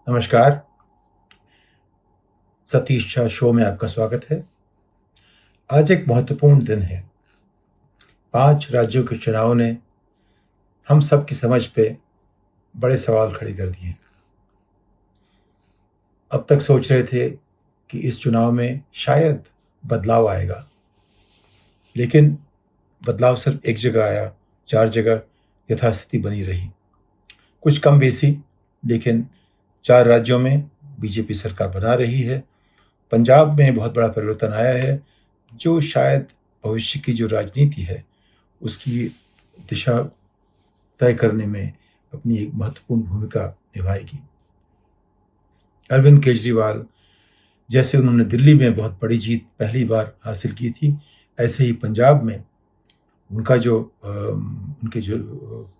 नमस्कार, सतीश झा शो में आपका स्वागत है। आज एक महत्वपूर्ण दिन है। 5 राज्यों के चुनाव ने हम सबकी समझ पे बड़े सवाल खड़े कर दिए। अब तक सोच रहे थे कि इस चुनाव में शायद बदलाव आएगा, लेकिन बदलाव सिर्फ एक जगह आया, 4 जगह यथास्थिति बनी रही। कुछ कम बेसी, लेकिन 4 राज्यों में बीजेपी सरकार बना रही है। पंजाब में बहुत बड़ा परिवर्तन आया है, जो शायद भविष्य की जो राजनीति है, उसकी दिशा तय करने में अपनी एक महत्वपूर्ण भूमिका निभाएगी। अरविंद केजरीवाल जैसे उन्होंने दिल्ली में बहुत बड़ी जीत पहली बार हासिल की थी, ऐसे ही पंजाब में उनके जो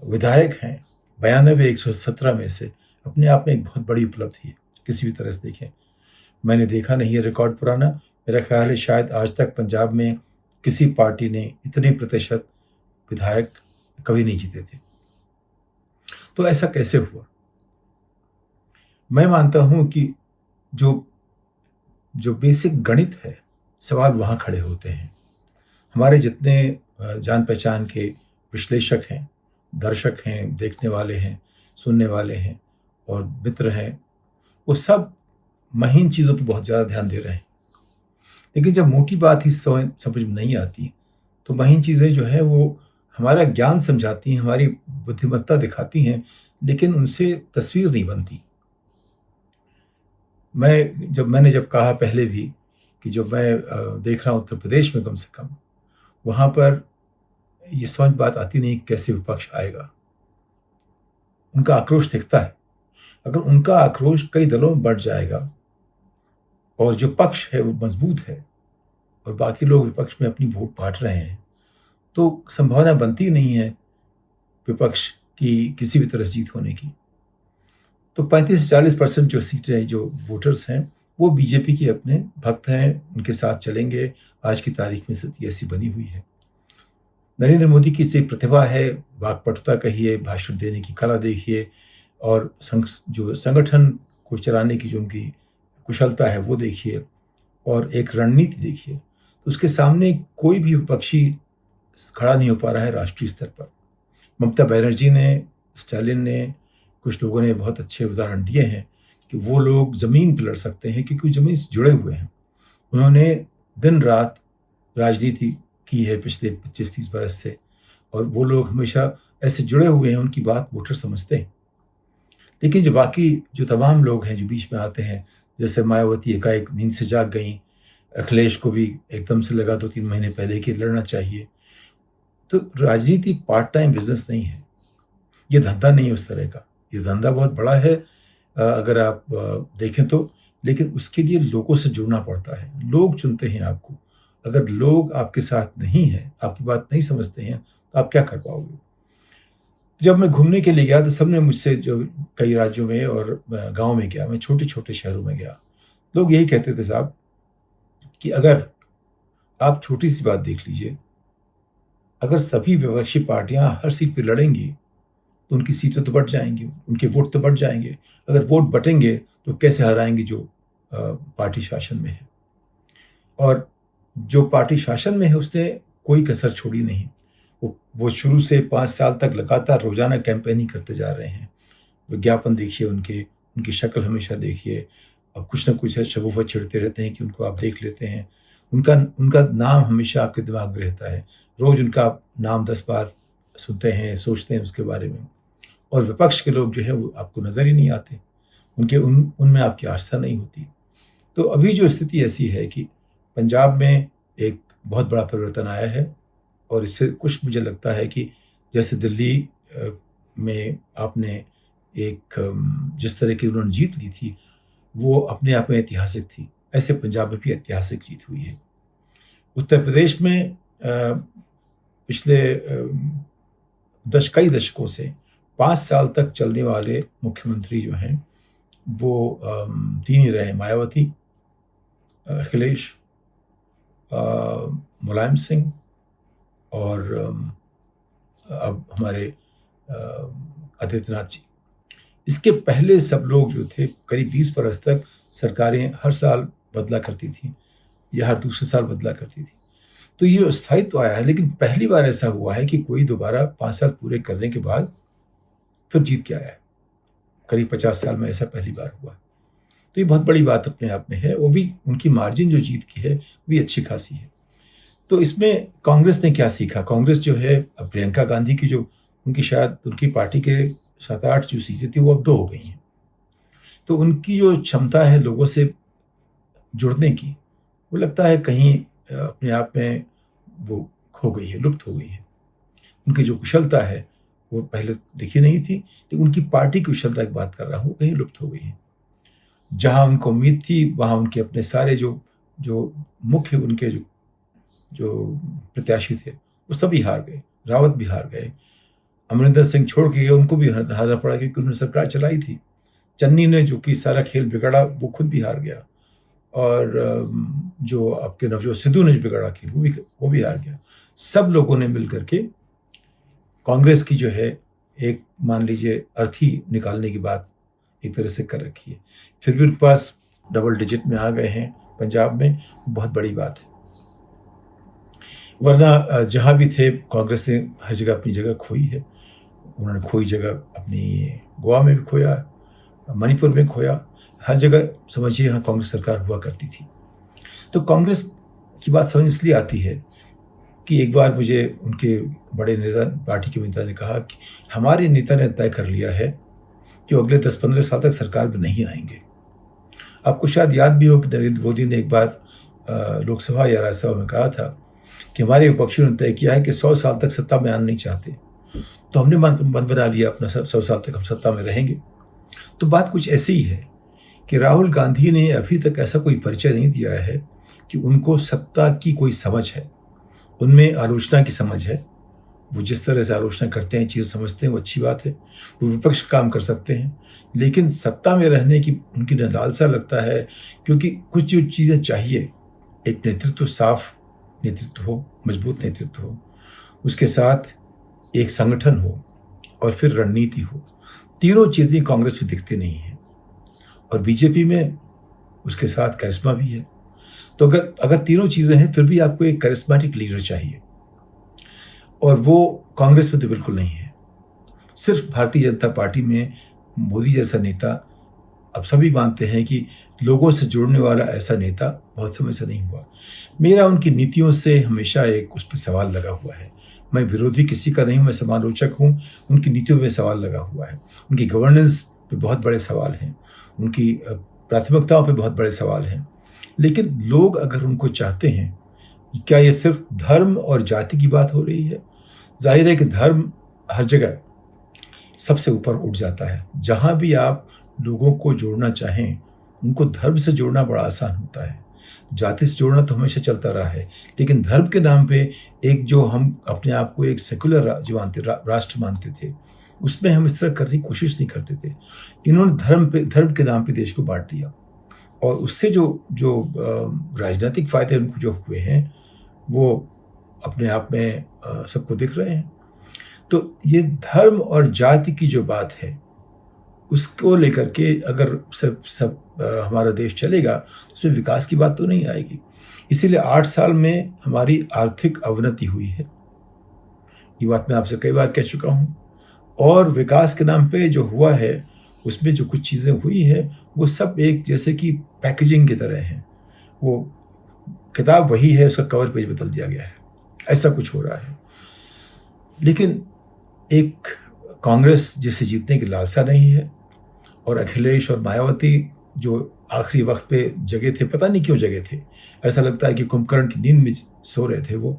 विधायक हैं 92 117 में से अपने आप में एक बहुत बड़ी उपलब्धि है। किसी भी तरह से देखें, मैंने देखा नहीं है रिकॉर्ड पुराना, मेरा ख्याल है शायद आज तक पंजाब में किसी पार्टी ने इतने प्रतिशत विधायक कभी नहीं जीते थे। तो ऐसा कैसे हुआ? मैं मानता हूं कि जो जो बेसिक गणित है, सवाल वहां खड़े होते हैं। हमारे जितने जान पहचान के विश्लेषक हैं, दर्शक हैं, देखने वाले हैं, सुनने वाले हैं और मित्र हैं, वो सब महीन चीज़ों पर बहुत ज़्यादा ध्यान दे रहे हैं। लेकिन जब मोटी बात ही समझ में नहीं आती, तो महीन चीज़ें जो है वो हमारा ज्ञान समझाती हैं, हमारी बुद्धिमत्ता दिखाती हैं, लेकिन उनसे तस्वीर नहीं बनती। मैंने जब कहा पहले भी कि जो मैं देख रहा हूँ उत्तर प्रदेश में कम से कम, वहाँ पर ये समझ बात आती नहीं कैसे विपक्ष आएगा। उनका आक्रोश दिखता है। अगर उनका आक्रोश कई दलों में बढ़ जाएगा और जो पक्ष है वो मजबूत है और बाकी लोग विपक्ष में अपनी वोट बांट रहे हैं, तो संभावना बनती नहीं है विपक्ष की किसी भी तरह से जीत होने की। तो 35 से 40% जो सीटें, जो वोटर्स हैं, वो बीजेपी के अपने भक्त हैं, उनके साथ चलेंगे। आज की तारीख में स्थिति ऐसी बनी हुई है। नरेंद्र मोदी की से प्रतिभा है, वाक्पटुता कहिए, भाषण देने की कला देखिए और जो संगठन को चलाने की जो उनकी कुशलता है वो देखिए और एक रणनीति देखिए, तो उसके सामने कोई भी विपक्षी खड़ा नहीं हो पा रहा है राष्ट्रीय स्तर पर। ममता बनर्जी ने, स्टालिन ने, कुछ लोगों ने बहुत अच्छे उदाहरण दिए हैं कि वो लोग ज़मीन पर लड़ सकते हैं क्योंकि ज़मीन से जुड़े हुए हैं। उन्होंने दिन रात राजनीति की है पिछले 25-30 बरस से, और वो लोग हमेशा ऐसे जुड़े हुए हैं, उनकी बात वोटर समझते हैं। लेकिन जो बाकी जो तमाम लोग हैं जो बीच में आते हैं, जैसे मायावती एकाएक नींद से जाग गई, अखिलेश को भी एकदम से लगा 2-3 महीने पहले कि लड़ना चाहिए। तो राजनीति पार्ट टाइम बिजनेस नहीं है, ये धंधा नहीं है उस तरह का। ये धंधा बहुत बड़ा है अगर आप देखें तो, लेकिन उसके लिए लोगों से जुड़ना पड़ता है। लोग चुनते हैं आपको। अगर लोग आपके साथ नहीं हैं, आपकी बात नहीं समझते हैं, तो आप क्या कर पाओगे? जब मैं घूमने के लिए गया तो सबने मुझसे, जो कई राज्यों में और गाँव में गया, मैं छोटे-छोटे शहरों में गया, लोग यही कहते थे साहब कि अगर आप छोटी-सी बात देख लीजिए, अगर सभी विपक्षी पार्टियाँ हर सीट पे लड़ेंगी, तो उनकी सीटें तो बढ़ जाएँगी, उनके वोट तो बढ़ जाएँगे। अगर वोट बटेंगे, तो कैसे हराएँगे जो पार्टी शासन में है। और जो पार्टी शासन में है, उसने कोई कसर छोड़ी नहीं। वो शुरू से 5 साल तक लगातार रोज़ाना कैंपेनिंग करते जा रहे हैं। विज्ञापन देखिए उनके, उनकी शक्ल हमेशा देखिए और कुछ न कुछ शगुफ़ा छेड़ते रहते हैं कि उनको आप देख लेते हैं। उनका उनका नाम हमेशा आपके दिमाग में रहता है। रोज़ उनका नाम 10 बार सुनते हैं, सोचते हैं उसके बारे में। और विपक्ष के लोग जो है वो आपको नज़र ही नहीं आते। उनमें आपकी आस्था नहीं होती। तो अभी जो स्थिति ऐसी है कि पंजाब में एक बहुत बड़ा परिवर्तन आया है और इससे कुछ मुझे लगता है कि जैसे दिल्ली में आपने एक जिस तरह की उन्होंने जीत ली थी, वो अपने आप में ऐतिहासिक थी, ऐसे पंजाब में भी ऐतिहासिक जीत हुई है। उत्तर प्रदेश में पिछले कई दशकों से 5 साल तक चलने वाले मुख्यमंत्री जो हैं, वो 3 ही रहे, मायावती, अखिलेश, मुलायम सिंह और अब हमारे आदित्यनाथ जी। इसके पहले सब लोग जो थे करीब 20 बरस तक सरकारें हर साल बदला करती थी या हर दूसरे साल बदला करती थी। तो ये स्थायित्व आया है, लेकिन पहली बार ऐसा हुआ है कि कोई दोबारा 5 साल पूरे करने के बाद फिर जीत के आया है। करीब 50 साल में ऐसा पहली बार हुआ। तो ये बहुत बड़ी बात अपने आप में है। वो भी उनकी मार्जिन जो जीत की है, वो भी अच्छी खासी है। तो इसमें कांग्रेस ने क्या सीखा? कांग्रेस जो है, अब प्रियंका गांधी की जो उनकी शायद उनकी पार्टी के 7-8 जो सीटें थी, वो अब 2 हो गई हैं। तो उनकी जो क्षमता है लोगों से जुड़ने की, वो लगता है कहीं अपने आप में वो खो गई है, लुप्त हो गई है। उनकी जो कुशलता है, वो पहले दिखी नहीं थी, लेकिन उनकी पार्टी की कुशलता की बात कर रहा हूँ, कहीं लुप्त हो गई है। जहाँ उनको उम्मीद थी, वहाँ उनके अपने सारे जो जो मुख्य उनके जो प्रत्याशी थे, वो सभी हार गए। रावत भी हार गए, अमरिंदर सिंह छोड़ के गए, उनको भी हारना पड़ा क्योंकि उन्होंने सरकार चलाई थी। चन्नी ने जो कि सारा खेल बिगाड़ा, वो खुद भी हार गया। और जो आपके नवजोत सिद्धू ने बिगाड़ा खेल, वो भी हार गया। सब लोगों ने मिल करके कांग्रेस की जो है एक मान लीजिए अर्थी निकालने की बात एक तरह से कर रखी है। फिर भी उनके पास डबल डिजिट में आ गए हैं पंजाब में, बहुत बड़ी बात है। वरना जहाँ भी थे कांग्रेस ने हर जगह अपनी जगह खोई है। उन्होंने खोई जगह अपनी गोवा में भी खोया, मणिपुर में खोया, हर जगह समझिए यहाँ कांग्रेस सरकार हुआ करती थी। तो कांग्रेस की बात समझ इसलिए आती है कि एक बार मुझे उनके बड़े नेता, पार्टी के नेता ने कहा कि हमारे नेता ने तय कर लिया है कि वो अगले 10-15 साल तक सरकार में नहीं आएंगे। आपको शायद याद भी हो कि नरेंद्र मोदी ने एक बार लोकसभा या राज्यसभा में कहा था कि हमारे विपक्षियों ने तय किया है कि 100 साल तक सत्ता में आना नहीं चाहते, तो हमने मन बना लिया अपना 100 साल तक हम सत्ता में रहेंगे। तो बात कुछ ऐसी ही है कि राहुल गांधी ने अभी तक ऐसा कोई परिचय नहीं दिया है कि उनको सत्ता की कोई समझ है, उनमें आलोचना की समझ है। वो जिस तरह से आलोचना करते हैं, चीज़ समझते हैं, वो अच्छी बात है। वो विपक्ष काम कर सकते हैं, लेकिन सत्ता में रहने की उनकी लालसा लगता है, क्योंकि कुछ जो चीज़ें चाहिए, एक नेतृत्व, साफ नेतृत्व हो, मजबूत नेतृत्व हो, उसके साथ एक संगठन हो और फिर रणनीति हो। तीनों चीज़ें कांग्रेस में दिखती नहीं हैं, और बीजेपी में उसके साथ करिश्मा भी है। तो अगर तीनों चीज़ें हैं, फिर भी आपको एक करिश्मेटिक लीडर चाहिए, और वो कांग्रेस में तो बिल्कुल नहीं है। सिर्फ भारतीय जनता पार्टी में मोदी जैसा नेता, अब सभी मानते हैं कि लोगों से जुड़ने वाला ऐसा नेता बहुत समय से नहीं हुआ। मेरा उनकी नीतियों से हमेशा एक उस पर सवाल लगा हुआ है। मैं विरोधी किसी का नहीं हूँ, मैं समालोचक हूँ। उनकी नीतियों में सवाल लगा हुआ है, उनकी गवर्नेंस पे बहुत बड़े सवाल हैं, उनकी प्राथमिकताओं पे बहुत बड़े सवाल हैं। लेकिन लोग अगर उनको चाहते हैं, क्या ये सिर्फ धर्म और जाति की बात हो रही है? जाहिर है कि धर्म हर जगह सबसे ऊपर उठ जाता है। जहाँ भी आप लोगों को जोड़ना चाहें, उनको धर्म से जोड़ना बड़ा आसान होता है। जाति से जोड़ना तो हमेशा चलता रहा है, लेकिन धर्म के नाम पे एक जो हम अपने आप को एक सेकुलर राष्ट्र मानते थे, उसमें हम इस तरह करने की कोशिश नहीं करते थे। इन्होंने धर्म के नाम पे देश को बांट दिया, और उससे जो राजनीतिक फायदे उनको जो हुए हैं, वो अपने आप में सबको दिख रहे हैं। तो ये धर्म और जाति की जो बात है, उसको लेकर के अगर सब हमारा देश चलेगा, तो उसमें विकास की बात तो नहीं आएगी। इसीलिए 8 साल में हमारी आर्थिक अवनति हुई है। ये बात मैं आपसे कई बार कह चुका हूँ। और विकास के नाम पे जो हुआ है, उसमें जो कुछ चीज़ें हुई है, वो सब एक जैसे कि पैकेजिंग की तरह हैं। वो किताब वही है, उसका कवर पेज बदल दिया गया है, ऐसा कुछ हो रहा है। लेकिन एक कांग्रेस जिसे जीतने की लालसा नहीं है, और अखिलेश और मायावती जो आखिरी वक्त पे जगे थे, पता नहीं क्यों जगे थे। ऐसा लगता है कि कुंभकर्ण की नींद में सो रहे थे वो,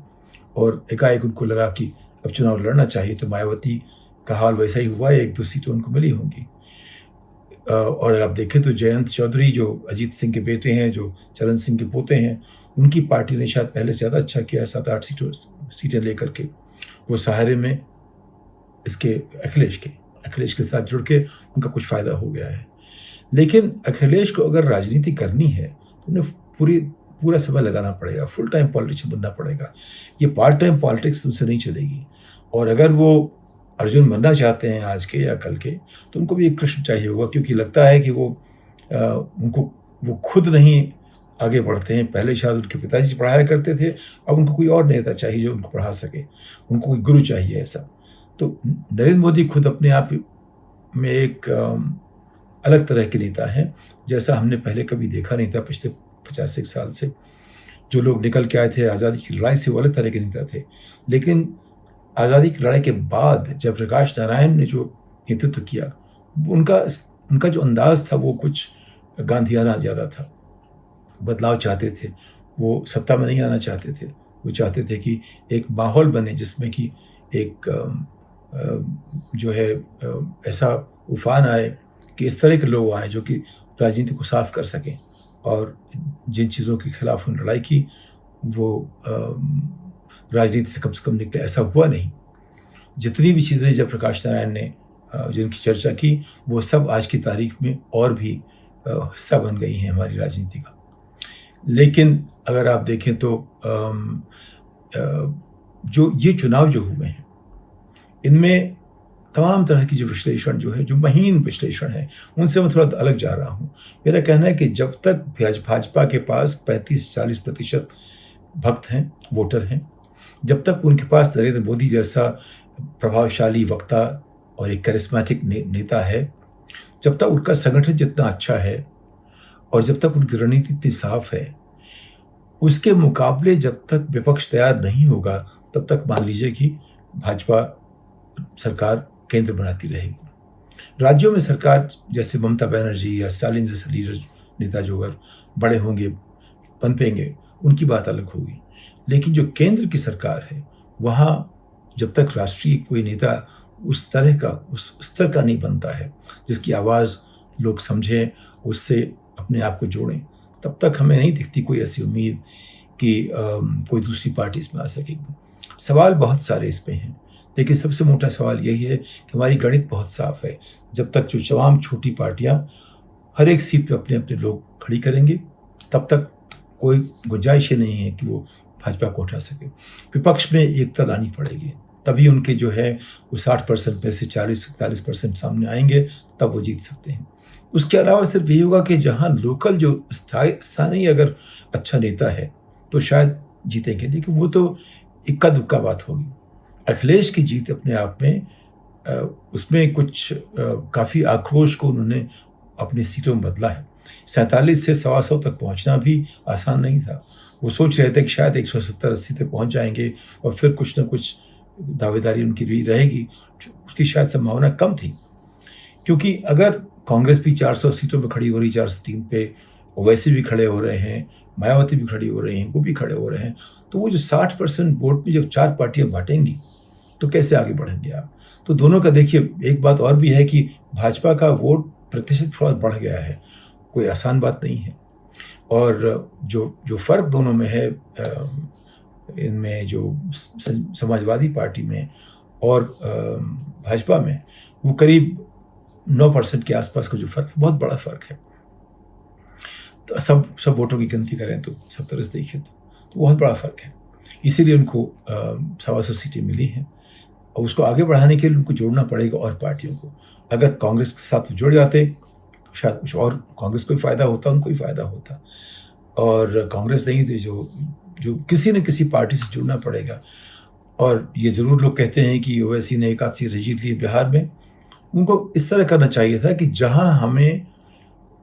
और एकाएक उनको लगा कि अब चुनाव लड़ना चाहिए। तो मायावती का हाल वैसा ही हुआ है, 1-2 सीटें उनको मिली होंगी। और आप देखें तो जयंत चौधरी जो अजीत सिंह के बेटे हैं, जो चरण सिंह के पोते हैं, उनकी पार्टी ने शायद पहले से ज़्यादा अच्छा किया है, 7-8 सीटें लेकर के। वो सहारे में इसके अखिलेश के साथ जुड़ के उनका कुछ फ़ायदा हो गया है। लेकिन अखिलेश को अगर राजनीति करनी है, तो उन्हें पूरा समय लगाना पड़ेगा, फुल टाइम पॉलिटिशियन बनना पड़ेगा। ये पार्ट टाइम पॉलिटिक्स उनसे नहीं चलेगी। और अगर वो अर्जुन बनना चाहते हैं आज के या कल के, तो उनको भी एक कृष्ण चाहिए होगा, क्योंकि लगता है कि उनको वो खुद नहीं आगे बढ़ते हैं। पहले शायद उनके पिताजी पढ़ाया करते थे, अब उनको कोई और नेता चाहिए जो उनको पढ़ा सके, उनको कोई गुरु चाहिए ऐसा। तो नरेंद्र मोदी खुद अपने आप में एक अलग तरह के नेता हैं, जैसा हमने पहले कभी देखा नहीं था पिछले 50 साल से। जो लोग निकल के आए थे आज़ादी की लड़ाई से, वो अलग तरह के नेता थे, लेकिन आज़ादी की लड़ाई के बाद जब प्रकाश नारायण ने जो नेतृत्व किया, उनका जो अंदाज था वो कुछ गांधीयाना ज़्यादा था। बदलाव चाहते थे, वो सत्ता में नहीं आना चाहते थे, वो चाहते थे कि एक माहौल बने जिसमें कि एक जो है ऐसा उफान आए कि इस तरह के लोग आए जो कि राजनीति को साफ कर सकें, और जिन चीज़ों के खिलाफ उन्होंने लड़ाई की वो राजनीति से कम निकले। ऐसा हुआ नहीं। जितनी भी चीज़ें जब प्रकाश नारायण ने जिनकी चर्चा की, वो सब आज की तारीख में और भी हिस्सा बन गई हैं हमारी राजनीति का। लेकिन अगर आप देखें तो जो ये चुनाव जो हुए हैं, इनमें तमाम तरह की जो विश्लेषण जो है, जो महीन विश्लेषण है, उनसे मैं थोड़ा अलग जा रहा हूँ। मेरा कहना है कि जब तक भाजपा के पास 35-40% भक्त हैं, वोटर हैं, जब तक उनके पास नरेंद्र मोदी जैसा प्रभावशाली वक्ता और एक करिश्मेटिक नेता है, जब तक उनका संगठन जितना अच्छा है और जब तक उनकी रणनीति इतनी साफ है, उसके मुकाबले जब तक विपक्ष तैयार नहीं होगा, तब तक मान लीजिए कि भाजपा सरकार केंद्र बनाती रहेगी। राज्यों में सरकार जैसे ममता बनर्जी या स्टालिन जैसे लीडर नेता जो अगर बड़े होंगे, पनपेंगे, उनकी बात अलग होगी। लेकिन जो केंद्र की सरकार है, वहाँ जब तक राष्ट्रीय कोई नेता उस तरह का, उस स्तर का नहीं बनता है जिसकी आवाज़ लोग समझें, उससे अपने आप को जोड़ें, तब तक हमें नहीं दिखती कोई ऐसी उम्मीद कि कोई दूसरी पार्टी इसमें आ सकेगी। सवाल बहुत सारे इसमें हैं, लेकिन सबसे मोटा सवाल यही है कि हमारी गणित बहुत साफ है। जब तक जो तमाम छोटी पार्टियां हर एक सीट पे अपने अपने लोग खड़ी करेंगे, तब तक कोई गुंजाइश ही नहीं है कि वो भाजपा को उठा सके। विपक्ष में एकता लानी पड़ेगी, तभी उनके जो है वो 60% में से 40-41% सामने आएंगे, तब वो जीत सकते हैं। उसके अलावा सिर्फ यही होगा कि जहाँ लोकल जो स्थानीय अगर अच्छा नेता है तो शायद जीतेंगे, लेकिन वो तो इक्का दुक्का बात होगी। अखिलेश की जीत अपने आप में उसमें कुछ काफ़ी आक्रोश को उन्होंने अपनी सीटों में बदला है। 47 से 125 तक पहुंचना भी आसान नहीं था। वो सोच रहे थे कि शायद 170-80 तक पहुंच जाएंगे और फिर कुछ ना कुछ दावेदारी उनकी भी रहेगी, उसकी शायद संभावना कम थी, क्योंकि अगर कांग्रेस भी 400 सीटों पर खड़ी हो रही, 403 पे, ओवैसी भी खड़े हो रहे हैं, मायावती भी खड़ी हो रही हैं, वो भी खड़े हो रहे हैं, तो वो जो 60% वोट में जब 4 पार्टियां बांटेंगी तो कैसे आगे बढ़ेंगे आप? तो दोनों का देखिए, एक बात और भी है कि भाजपा का वोट प्रतिशत थोड़ा बढ़ गया है, कोई आसान बात नहीं है। और जो फ़र्क दोनों में है, इनमें जो समाजवादी पार्टी में और भाजपा में, वो करीब 9% के आसपास का जो फ़र्क है, बहुत बड़ा फ़र्क है। तो सब वोटों की गिनती करें तो सब तरह से देखें तो बहुत बड़ा फ़र्क है। इसीलिए उनको 125 सीटें मिली हैं, और उसको आगे बढ़ाने के लिए उनको जोड़ना पड़ेगा और पार्टियों को। अगर कांग्रेस के साथ जुड़ जाते तो शायद कुछ और, कांग्रेस को भी फ़ायदा होता, उनको भी फ़ायदा होता, और कांग्रेस नहीं तो जो किसी न किसी पार्टी से जुड़ना पड़ेगा। और ये ज़रूर लोग कहते हैं कि ओवैसी ने 1 सीट जीत ली बिहार में, उनको इस तरह करना चाहिए था कि जहाँ हमें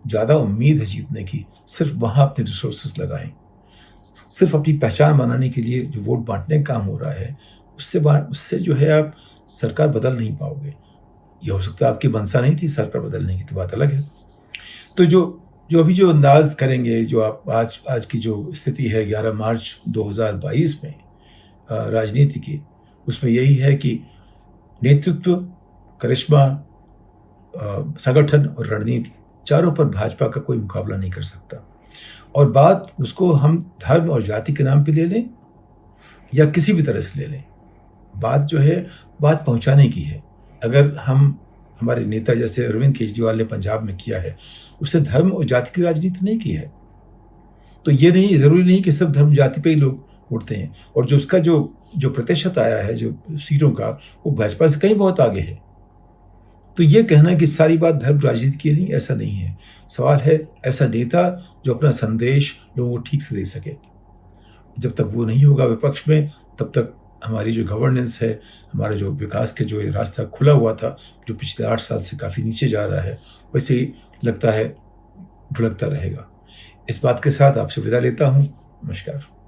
ज़्यादा उम्मीद है जीतने की, सिर्फ वहाँ अपने रिसोर्सेस लगाएं। सिर्फ अपनी पहचान बनाने के लिए जो वोट बांटने का काम हो रहा है, उससे जो है आप सरकार बदल नहीं पाओगे। ये हो सकता है आपकी मंशा नहीं थी सरकार बदलने की, तो बात अलग है। तो जो अभी जो अंदाज करेंगे, जो आप आज की जो स्थिति है 11 मार्च 2022 में राजनीति की, उसमें यही है कि नेतृत्व, करिश्मा, संगठन और रणनीति, चारों पर भाजपा का कोई मुकाबला नहीं कर सकता। और बात उसको हम धर्म और जाति के नाम पे ले लें या किसी भी तरह से ले लें, बात जो है बात पहुंचाने की है। अगर हमारे नेता जैसे अरविंद केजरीवाल ने पंजाब में किया है, उससे धर्म और जाति की राजनीति नहीं की है। तो ये नहीं, ज़रूरी नहीं कि सब धर्म जाति पे ही लोग उठते हैं। और जो उसका जो जो प्रतिशत आया है जो सीटों का, वो भाजपा से कहीं बहुत आगे है। तो ये कहना कि सारी बात धर्म राजनीति की नहीं, ऐसा नहीं है। सवाल है ऐसा नेता जो अपना संदेश लोगों को ठीक से दे सके। जब तक वो नहीं होगा विपक्ष में, तब तक हमारी जो गवर्नेंस है, हमारा जो विकास के जो ये रास्ता खुला हुआ था, जो पिछले 8 साल से काफ़ी नीचे जा रहा है, वैसे ही लगता है ढुलकता रहेगा। इस बात के साथ आपसे विदा लेता हूँ। नमस्कार।